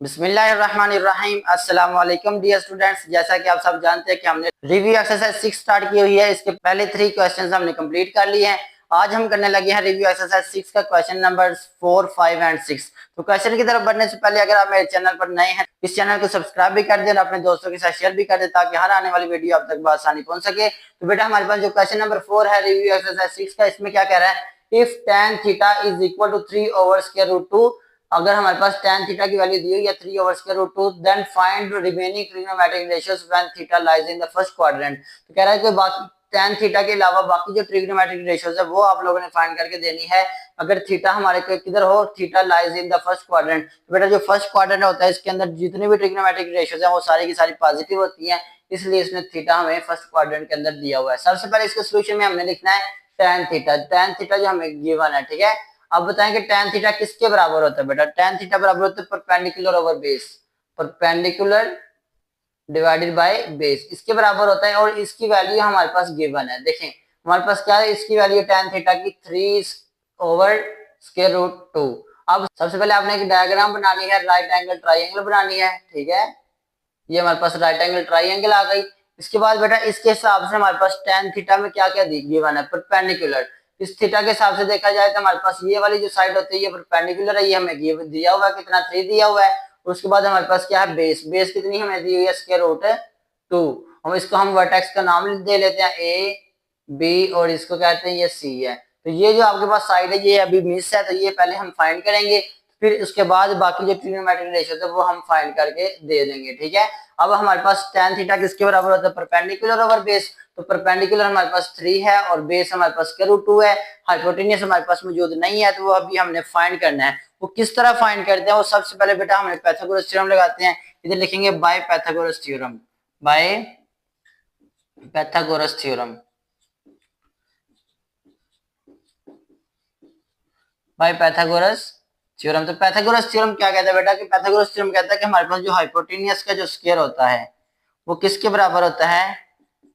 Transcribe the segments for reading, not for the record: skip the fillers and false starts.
बिस्मिल्लाहिर्रहमानिर्रहीम। अस्सलाम वालेकुम डियर स्टूडेंट्स। जैसा कि आप सब जानते हैं कि हमने रिव्यू एक्सरसाइज 6 स्टार्ट की हुई है। इसके पहले 3 क्वेश्चंस हमने कंप्लीट कर लिए हैं। आज हम करने लगे हैं रिव्यू एक्सरसाइज 6 का क्वेश्चन नंबर 4, 5 एंड 6। तो क्वेश्चन की तरफ बढ़ने से पहले अगर आप मेरे चैनल पर नए हैं, इस चैनल को सब्सक्राइब भी कर दें और अपने दोस्तों के साथ शेयर भी कर दें ताकि हर आने वाली वीडियो आप तक आसानी पहुंच सके। तो बेटा हमारे पास जो क्वेश्चन नंबर 4 है रिव्यू एक्सरसाइज 6 का, इसमें क्या कह रहा है, if tan theta is equal to 3 over square root 2, अगर हमारे पास tan थीटा की वैल्यू दी हुई है 3 over square root 2, then find remaining trigonometric ratios when theta lies in the first quadrant. तो कह रहा है कि बाकी tan थीटा के अलावा बाकी जो ट्रिग्नोमेट्रिक रेशियोस है वो आप लोगों ने फाइंड करके देनी है अगर थीटा हमारे किधर हो, theta lies in the first quadrant. तो बेटा जो फर्स्ट क्वाड्रेंट होता है इसके अंदर जितने भी ट्रिग्नोमेट्रिक रेशियोस है वो सारी की सारी पॉजिटिव होती हैं, इसलिए इसने थीटा हमें फर्स्ट क्वाड्रेंट के अंदर दिया हुआ है। सबसे पहले इसके सोल्यूशन में हमने लिखना है tan थीटा। tan थीटा जो हमें गिवन है, ठीक है। अब बताएं कि tan थीटा किसके बराबर होता है। बेटा tan थीटा बराबर होता है perpendicular over base, perpendicular divided by base, इसके बराबर होता है। और इसकी वैल्यू हमारे पास गिवन है, देखें हमारे पास क्या है, इसकी वैल्यू tan थीटा की 3 ओवर स्क्वायर रूट 2। अब सबसे पहले आपने एक डायग्राम बनानी है, राइट एंगल ट्राइंगल बनानी है, ठीक है। ये हमारे पास राइट एंगल ट्राइंगल आ गई। इसके बाद बेटा इसके हिसाब से हमारे पास tan थीटा में क्या क्या गिवन है, परपेंडिकुलर। इस थीटा के हिसाब से देखा जाए तो हमारे पास ये वाली जो साइड होती है ये परपेंडिकुलर है, ये हमें दिया हुआ है, कितना 3 दिया हुआ है। उसके बाद हमारे पास क्या है, बेस, बेस कितनी हमें दी हुई है, स्क्वायर रूट 2। हम इसको हम वर्टेक्स का नाम दे लेते हैं ए बी और इसको कहते हैं ये सी है। तो ये जो आपके पास साइड है ये अभी मिस है, तो ये पहले हम फाइंड करेंगे, फिर उसके बाद बाकी जो ट्रिग्नोमेट्रिक रेशियो है वो हम फाइंड करके दे देंगे, ठीक है। अब हमारे पास tan थीटा किसके बराबर होता है, परपेंडिकुलर ओवर बेस। तो परपेंडिकुलर हमारे पास 3 है और बेस हमारे पास स्क्वायर रूट 2 है। हाइपोटेन्यूस हमारे पास मौजूद नहीं है, तो वो अभी हमने फाइंड करना है। वो किस तरह फाइंड करते हैं, वो सबसे पहले बेटा हमने पाइथागोरस थ्योरम लगाते हैं। इधर लिखेंगे by Pythagoras theorem, by Pythagoras theorem, by Pythagoras theorem. तो पाइथागोरस थ्योरम क्या कहता है बेटा, कि पाइथागोरस थ्योरम कहता है कि हमारे पास जो हाइपोटेन्यूस का जो स्क्वायर होता है वो किसके बराबर होता है,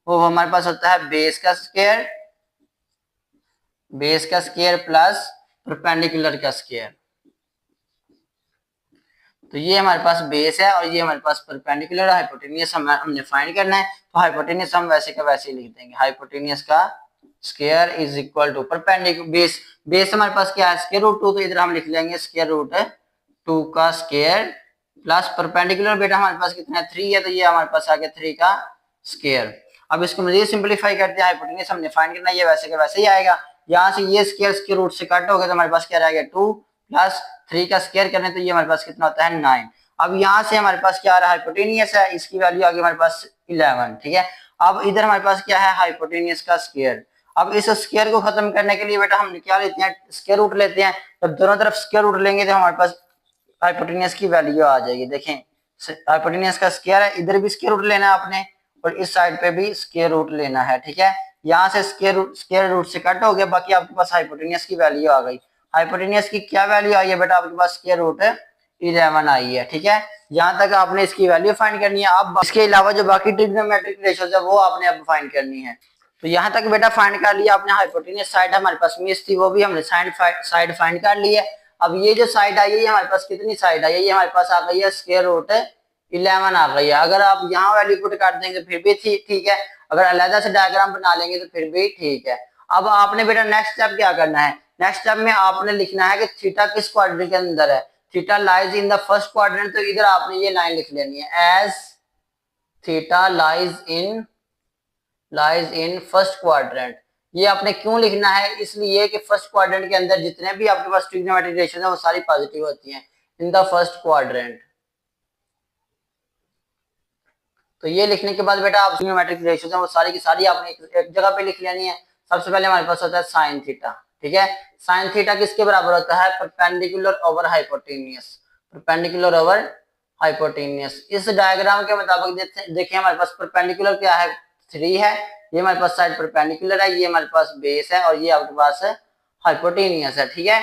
वो हमारे पास होता है बेस का स्क्वायर, बेस का स्क्वायर प्लस परपेंडिकुलर का स्क्वायर। तो ये हमारे पास बेस है और ये हमारे पास परपेंडिकुलर। हाइपोटेन्यूस हमने फाइंड करना है, तो हाइपोटेन्यूस हम वैसे का वैसे ही लिख देंगे, हाइपोटेन्यूस का square is equal to perpendicular base. Base हमारे पास क्या है, स्क्वायर रूट 2, तो इधर हम लिख लेंगे स्क्वायर रूट 2 का स्क्वायर प्लस परपेंडिकुलर बेटा हमारे पास कितना है, 3 है, तो ये हमारे पास आ गया 3 का स्क्वायर। अब इसको मजीद सिंपलीफाई करते हैं, हाइपोटेन्यूस हमने फाइंड करना है, ये वैसे का वैसे ही आएगा। यहाँ से ये स्क्वायर रूट से कट हो गया तो हमारे पास क्या रह गया, 2 प्लस 3 का स्क्वायर करने तो ये हमारे पास कितना होता है, 9। अब यहाँ से हमारे पास क्या आ रहा है, हाइपोटेन्यूस है, इसकी वैल्यू आ गई हमारे पास 11, ठीक है। अब इधर हमारे पास क्या है, हाइपोटेन्यूस का स्क्वायर। अब इस स्क्वायर को खत्म करने के लिए बेटा हम क्या लेते हैं, स्क्वायर रूट लेते हैं। जब दोनों तरफ स्क्वायर रूट लेंगे तो हमारे पास हाइपोटेन्यूस की वैल्यू आ जाएगी। देखें हाइपोटेन्यूस का स्क्वायर है, इधर भी स्क्वायर रूट लेना है आपने और इस साइड पे भी स्क्वायर रूट लेना है, ठीक है। यहाँ से स्क्वायर रूट से कट हो गया, बाकी आपके पास हाइपोटेन्यूस की वैल्यू आ गई। हाइपोटेन्यूस की क्या वैल्यू आई है बेटा, आपके पास स्क्वायर रूट 11 आई है, ठीक है। यहाँ तक आपने इसकी वैल्यू फाइंड करनी है। अब इसके अलावा जो बाकी ट्रिग्नोमेट्रिक रेशियोज है वो आपने अब फाइंड करनी है। तो यहाँ तक बेटा फाइंड कर लिया आपने, हाइपोटेन्यूस साइड हमारे पास मिस थी वो भी हमने साइड फाइंड कर ली है। अब ये जो साइड आई है हमारे पास कितनी साइड आई है, ये हमारे पास आ गई है स्क्वायर रूट 11 आ गई है। अगर आप यहाँ वैल्यू पुट कर देंगे फिर भी ठीक है, अगर अलग से डायग्राम बना लेंगे तो फिर भी ठीक है। अब आपने बेटा नेक्स्ट स्टेप क्या करना है, नेक्स्ट स्टेप में आपने लिखना है कि थीटा किस क्वाड्रेंट के अंदर है, theta lies in the first quadrant. तो इधर आपने ये लाइन लिख लेनी है, as theta lies in first quadrant. ये आपने क्यों लिखना है, इसलिए कि फर्स्ट क्वाड्रेंट के अंदर जितने भी आपके पास ट्रिग्नोमेट्रिक रेशियोज है वो सारी पॉजिटिव होती हैं इन द फर्स्ट क्वाड्रेंट। तो ये लिखने के बाद बेटा आप ट्रिग्नोमेट्रिक रेशियोज है वो सारी की सारी आपने एक जगह पे लिख लेनी है। सबसे पहले हमारे पास होता है साइन थीटा, ठीक है। साइन थीटा किसके बराबर होता है, perpendicular over hypotenuse, perpendicular over hypotenuse. इस डायग्राम के मुताबिक देखिए हमारे पास परपेंडिकुलर क्या है, 3 है, ये हमारे पास साइड परपेंडिकुलर है, ये हमारे पास बेस है और ये आपके पास हाइपोटेन्यूस है, ठीक है।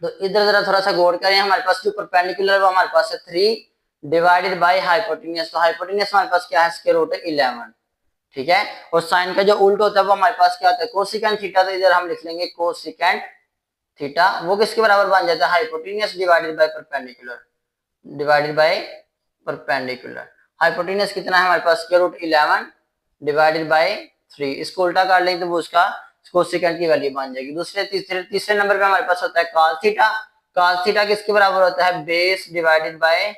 तो इधर जरा थोड़ा सा गौर करें, हमारे पास जो परपेंडिकुलर है वो हमारे पास है 3 डिवाइडेड बाय हाइपोटेन्यूस। तो हाइपोटेन्यूस हमारे पास क्या है, स्क्वायर रूट 11, ठीक है। और साइन का जो उल्टा होता है वो हमारे पास क्या होता है, कोसिकेंट थीटा। तो इधर हम लिख लेंगे कोसिकेंट थीटा, वो किसके बराबर बन जाता है, hypotenuse divided by perpendicular. Divided by perpendicular. Hypotenuse कितना है हमारे पास, स्क्वायर रूट 11 डिवाइडेड बाय 3। इसको उल्टा कर लेंगे तो वो उसका कोसेकेंट की वैल्यू बन जाएगी। तीसरे नंबर पे हमारे पास होता है कॉस थीटा। कॉस थीटा किसके बराबर होता है, बेस डिवाइडेड बाय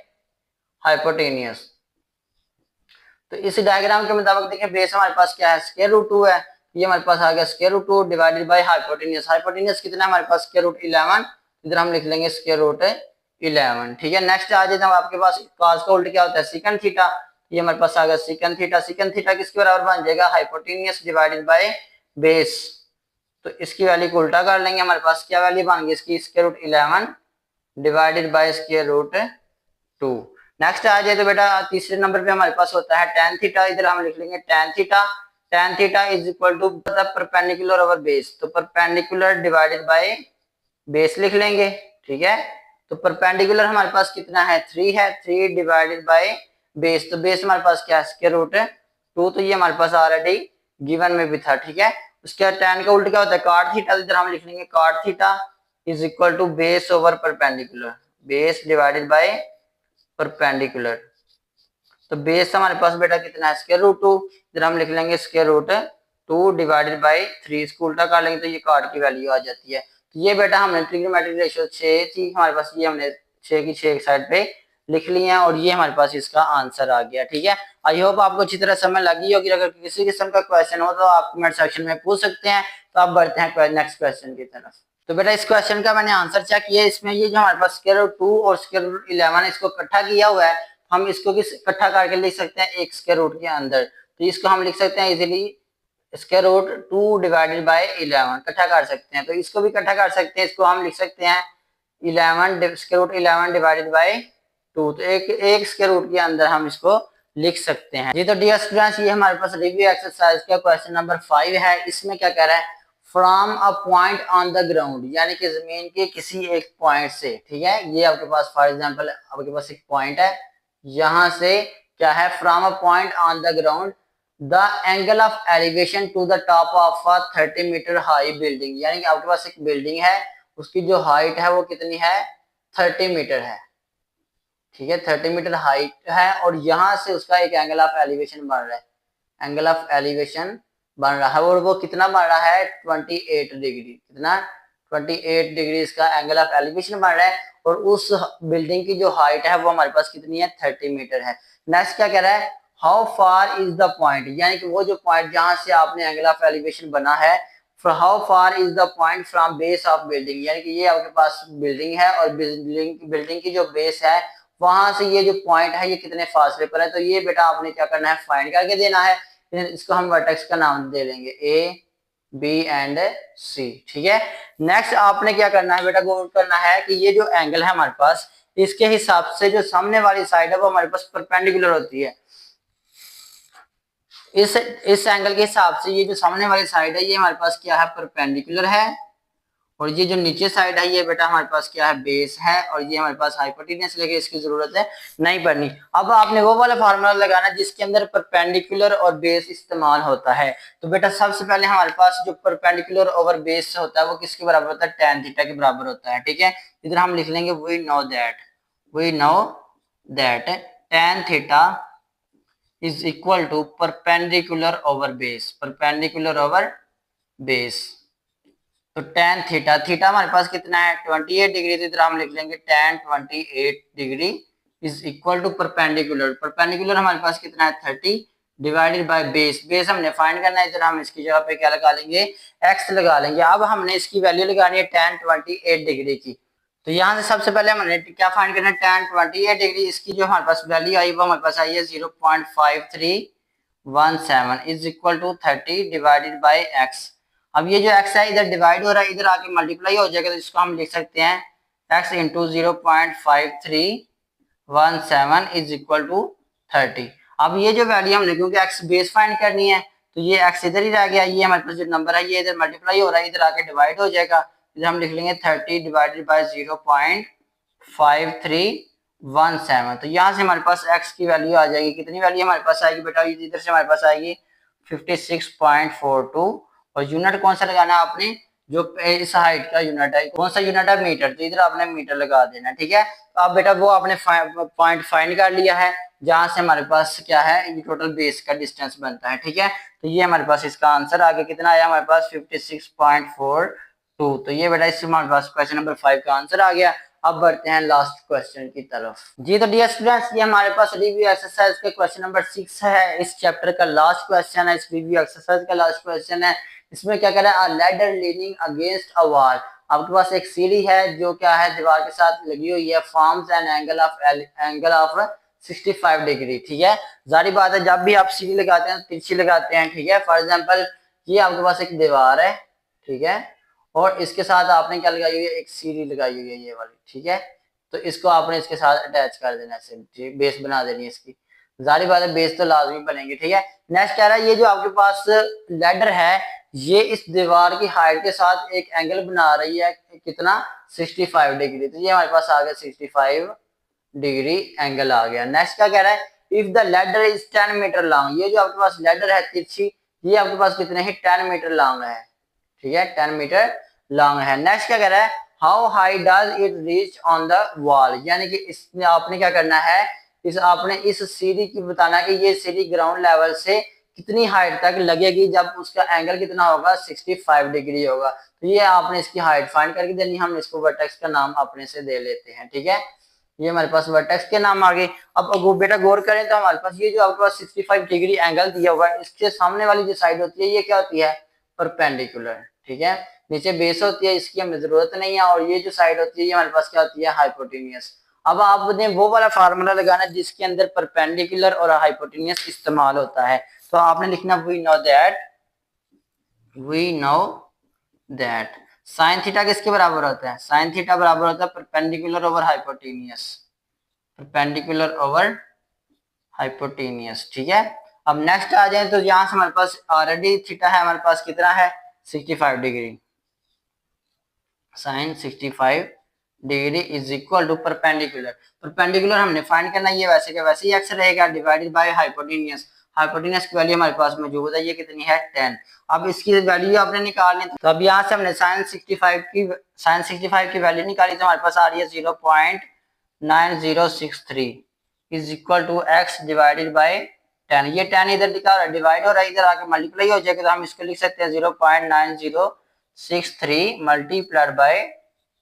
हाइपोटेन्यूज। तो इस डायग्राम के मुताबिक देखिए बेस हमारे पास क्या है, स्क्वायर रूट 2 है, ये हमारे पास आ गया square root 2 divided by hypotenuse. Hypotenuse कितना है हमारे पास, स्क्वायर रूट 11, इधर हम लिख लेंगे स्क्वायर रूट 11। ठीक है, नेक्स्ट आ जाते हैं आपके पास cos का उल्टा क्या होता है, सेकंड थीटा। ये हमारे पास आ गया सेकंड थीटा। सेकंड थीटा किसके बराबर बन जाएगा, हाइपोटेन्यूज डिवाइडेड बाय बेस। तो इसकी वैल्यू को उल्टा कर लेंगे, हमारे पास क्या वैल्यू बन गई इसकी, square root 11 divided by square root 2। Next आ जाए तो बेटा तीसरे नंबर पे हमारे पास होता है tan थीटा। इधर हम लिख लेंगे tan theta. tan theta is equal to perpendicular over base, तो परपेंडिकुलर डिवाइडेड बाय बेस लिख लेंगे। ठीक है, तो परपेंडिकुलर हमारे पास कितना है, 3 है, 3 डिवाइडेड बाय बेस, तो बेस हमारे पास क्या है, स्क्वायर रूट 2। तो ये हमारे पास ऑलरेडी गिवन में भी था। ठीक है, उसके बाद tan का उल्टा क्या होता है, cot थीटा। इधर हम लिख लेंगे cot theta is equal to base over perpendicular, base divided by perpendicular. तो बेस हमारे पास बेटा कितना है, स्क्वायर रूट 2। इधर हम लिख लेंगे स्क्वायर रूट 2 डिवाइडेड बाय 3। इसको उल्टा कर लेंगे तो ये cot की वैल्यू आ जाती है। तो ये बेटा हमने ट्रिग्नोमेट्रिक रेशियो 6 थी हमारे पास, ये हमने 6 की 6 साइड पे लिख लिए हैं और ये हमारे पास इसका आंसर आ गया। ठीक है, आई होप आपको अच्छी तरह समझ लगी होगी। अगर किसी किस्म का क्वेश्चन हो तो आप कमेंट सेक्शन में पूछ सकते हैं। तो आप बढ़ते हैं नेक्स्ट क्वेश्चन की तरफ। तो बेटा इस क्वेश्चन का मैंने आंसर चेक किया, इसमें ये जो हमारे पास स्क्वायर रूट 2 और स्क्वायर रूट 11 इसको इकट्ठा किया हुआ है। हम इसको किस इकट्ठा करके लिख सकते हैं एक स्क्वायर रूट के अंदर, तो इसको हम लिख सकते हैं easily square root 2 divided by 11 इकट्ठा कर सकते हैं। तो इसको भी इकट्ठा कर सकते हैं, इसको हम लिख सकते हैं 11 स्क्वायर रूट 11 डिवाइडेड बाय 2। तो एक स्क्वायर रूट के अंदर हम इसको लिख सकते हैं। जी तो डियर स्टूडेंट्स, ये हमारे पास रिव्यू एक्सरसाइज का क्वेश्चन नंबर 5 है। इसमें क्या कह रहा है, from a point on the ground, यानी कि जमीन के किसी एक पॉइंट से। ठीक है, ये आपके पास फॉर एग्जांपल आपके पास एक पॉइंट है, यहां से क्या है, from a point on the ground the angle of elevation to the top of a 30 metre high building, यानी कि आपके पास एक बिल्डिंग है, उसकी जो हाइट है वो कितनी है, 30 मीटर है। ठीक है, 30 मीटर हाइट है और यहां से उसका एक एंगल ऑफ एलिवेशन बन रहा है, एंगल ऑफ एलिवेशन बन रहा है और वो कितना बन रहा है, 28 डिग्री। कितना, 28 डिग्री इसका एंगल ऑफ एलिवेशन बन रहा है और उस बिल्डिंग की जो हाइट है वो हमारे पास कितनी है, 30 मीटर है। नेक्स्ट क्या कह रहा है, how far is the point, यानी कि वो जो पॉइंट जहां से आपने एंगल ऑफ एलिवेशन बना है, how far is the point from base of building, यानी कि ये आपके पास बिल्डिंग है और बिल्डिंग की जो बेस है वहां से ये जो पॉइंट है ये कितने फासले पर है। तो ये बेटा आपने क्या करना है, फाइंड करके देना है। इसको हम वर्टेक्स का नाम दे लेंगे ए बी एंड सी। ठीक है, नेक्स्ट आपने क्या करना है बेटा, गौर करना है कि ये जो एंगल है हमारे पास, इसके हिसाब से जो सामने वाली साइड है वो हमारे पास परपेंडिकुलर होती है। इस एंगल के हिसाब से ये जो सामने वाली साइड है ये हमारे पास क्या है, परपेंडिकुलर है, और ये जो नीचे साइड है ये बेटा हमारे पास क्या है, बेस है, और ये हमारे पास हाइपोटेन्यूज, लेकिन इसकी जरूरत है नहीं पड़नी। अब आपने वो वाला फार्मूला लगाना जिसके अंदर परपेंडिकुलर और बेस इस्तेमाल होता है। तो बेटा सबसे पहले हमारे पास जो परपेंडिकुलर ओवर बेस होता है वो किसके बराबर होता है, tan थीटा के बराबर होता है। ठीक है, इधर हम लिख लेंगे we know that tan theta is equal to perpendicular over base. तो tan थीटा, थीटा हमारे पास कितना है, 28 डिग्री, तो इधर हम लिख लेंगे tan 28 degree is equal to perpendicular हमारे पास कितना है, 30 डिवाइडेड बाय बेस। बेस हमने फाइंड करना है, इधर हम इसकी जगह पे क्या लगा लेंगे, x लगा लेंगे। अब हमने इसकी वैल्यू लगानी है tan 28 डिग्री की। तो यहाँ से सबसे पहले हमने क्या फाइंड करना है, tan 28 डिग्री, इसकी जो हमारे पास वैल्यू आई वो हमारे पास आई है 0.5317 is equal to 30 divided by x। अब ये जो x है इधर डिवाइड हो रहा है, इधर आके मल्टीप्लाई हो जाएगा, तो इसको हम लिख सकते हैं x into 0.5317 is equal to 30। अब ये जो वैल्यू हमने, क्योंकि x बेस फाइंड करनी है तो ये x इधर ही रह गया, ये हमारे पास जो नंबर है ये इधर मल्टीप्लाई हो रहा है, इधर आके डिवाइड हो जाएगा, इधर हम लिख लेंगे 30 डिवाइडेड बाय 0.5317। तो यहाँ से हमारे पास x की वैल्यू आ जाएगी, कितनी वैल्यू हमारे पास आएगी बेटा, इधर से हमारे पास आएगी 56.42 और यूनिट कौन सा लगाना है आपने, जो इस हाइट का यूनिट है, कौन सा यूनिट है, मीटर, तो इधर आपने मीटर लगा देना, ठीक है। तो अब बेटा वो आपने पॉइंट फाइंड कर लिया है जहां से हमारे पास क्या है, ये टोटल बेस का डिस्टेंस बनता है, ठीक है। तो ये हमारे पास इसका आंसर आगे कितना आया हमारे पास 56.42। तो ये बेटा इससे हमारे पास क्वेश्चन नंबर 5 का आंसर आ गया। अब बढ़ते हैं लास्ट क्वेश्चन की तरफ जी। तो डियर स्टूडेंट्स, ये हमारे पास रिव्यू एक्सरसाइज के क्वेश्चन नंबर 6 है, इस चैप्टर का लास्ट क्वेश्चन है, इस रिव्यू एक्सरसाइज का लास्ट क्वेश्चन है। इसमें क्या कह रहा है, ladder leaning against a wall. आपके पास एक सीढ़ी है जो क्या है, दीवार के साथ लगी हुई है, forms an angle of 65 degree, ठीक है। जारी बात है, जब भी आप सीढ़ी लगाते हैं तिरछी लगाते हैं, ठीक है। फॉर एग्जांपल ये आपके पास एक दीवार है, ठीक है, और इसके साथ आपने क्या लगाई हुई है, एक सीढ़ी लगाई हुई है ये वाली, ठीक है। तो इसको आपने इसके साथ अटैच कर देना है, बेस बना देनी है इसकी। जारी बात है, बेस तो लाजमी बनेंगे, ठीक है। नेक्स्ट कह रहा है, ये जो आपके पास लैडर है, ये इस दीवार की हाइट के साथ एक एंगल बना रही है, कितना, 65 डिग्री। तो ये हमारे पास आ गया 65 डिग्री एंगल आ गया। नेक्स्ट क्या कह रहा है, if the ladder is 10 metre long, ये जो आपके पास लैडर है तिरछी, ये आपके पास कितने ही 10 मीटर लॉन्ग है, ठीक है, 10 मीटर लॉन्ग है। नेक्स्ट क्या कह रहा है, how high does it reach on the wall, यानी कि इसमें आपने क्या करना है, आपने इस सीढ़ी की बताना कि ये सीढ़ी ग्राउंड लेवल से कितनी हाइट तक लगेगी जब उसका एंगल कितना होगा, 65 डिग्री होगा। तो ये आपने इसकी हाइट फाइंड करके देनी, हम इसको वर्टेक्स का नाम अपने से दे लेते हैं, ठीक है। ये हमारे पास वर्टेक्स के नाम आ गए। अब बेटा गौर करें तो हमारे पास ये जो आपके पास 65 डिग्री एंगल दिया हुआ है, इसके सामने वाली जो साइड होती है ये क्या होती है, परपेंडिकुलर, ठीक है। नीचे बेस होती है, इसकी हमें जरूरत नहीं है, और ये जो साइड होती है ये हमारे पास क्या होती है, हाइपोटेनियस। अब आपने वो वाला फार्मूला लगाना जिसके अंदर परपेंडिकुलर और हाइपोटेनियस इस्तेमाल होता है। तो आपने लिखना we know that sine theta किसके बराबर होता है, साइन थीटा बराबर होता है perpendicular over hypotenuse, perpendicular over hypotenuse, ठीक है। अब नेक्स्ट आ जाए तो यहां से हमारे पास ऑलरेडी थीटा है, हमारे पास कितना है, 65 degree, sine 65 degree is equal to perpendicular. Perpendicular हमने फाइंड करना, ये वैसे का वैसे ही एक्स रहेगा डिवाइडेड बाय हाइपोटेनियस। हाइपोटेनियस की वैल्यू हमारे पास मौजूद है, ये कितनी है, 10। अब इसकी वैल्यू आपने निकालनी, तो अब यहाँ से हमने साइन 65 की वैल्यू निकाली, तो हमारे पास आ रही है 0.9063 is equal to x divided by 10। ये 10 इधर डिवाइड हो रहा है, इधर आके मल्टीप्लाई हो जाएगा, तो हम इसको लिख सकते हैं 0.9063 multiplied by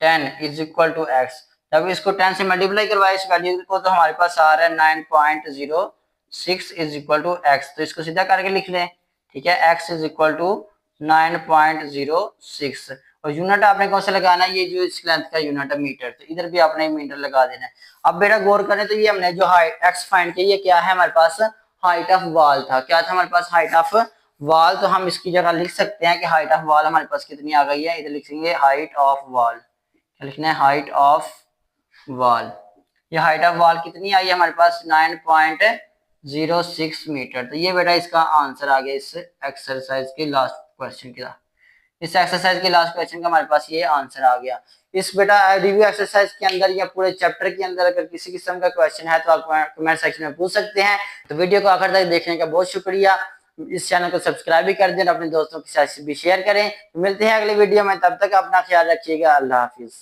10 is equal to x. जब इसको 10 से मल्टीप्लाई करवाए इस वैल्यू को, तो हमारे पास आ रहा है 9.06 इज इक्वल टू एक्स। तो इसको सीधा करके लिख लें, ठीक है, एक्स इज इक्वल टू 9.06। और यूनिट आपने कौन सा लगाना है, ये जो इस लेंथ का यूनिट है मीटर, तो इधर भी आपने मीटर लगा देना है। अब बेटा गौर करें तो ये हमने जो हाइट एक्स फाइंड किया, ये क्या है हमारे पास, हाइट ऑफ वॉल था। क्या था हमारे पास, हाइट ऑफ वॉल। तो हम इसकी जगह लिख सकते हैं कि हाइट ऑफ वॉल हमारे पास कितनी आ गई है, इधर लिखेंगे हाइट ऑफ वॉल, क्या लिखना है, हाइट ऑफ वॉल। ये हाइट ऑफ वॉल कितनी आई है हमारे पास, 9.06 मीटर। तो ये बेटा इसका आंसर आ गया इस एक्सरसाइज के लास्ट क्वेश्चन का। इस एक्सरसाइज के लास्ट क्वेश्चन का हमारे पास ये आंसर आ गया। इस बेटा रिव्यू एक्सरसाइज के अंदर या पूरे चैप्टर के अंदर अगर किसी किस्म का क्वेश्चन है तो आप कमेंट सेक्शन में पूछ सकते हैं। तो वीडियो को आखिर तक देखने का बहुत शुक्रिया। इस चैनल को सब्सक्राइब भी कर दें, अपने दोस्तों के साथ भी शेयर करें। मिलते हैं अगले वीडियो में, तब तक अपना ख्याल रखिएगा। अल्लाह हाफिज।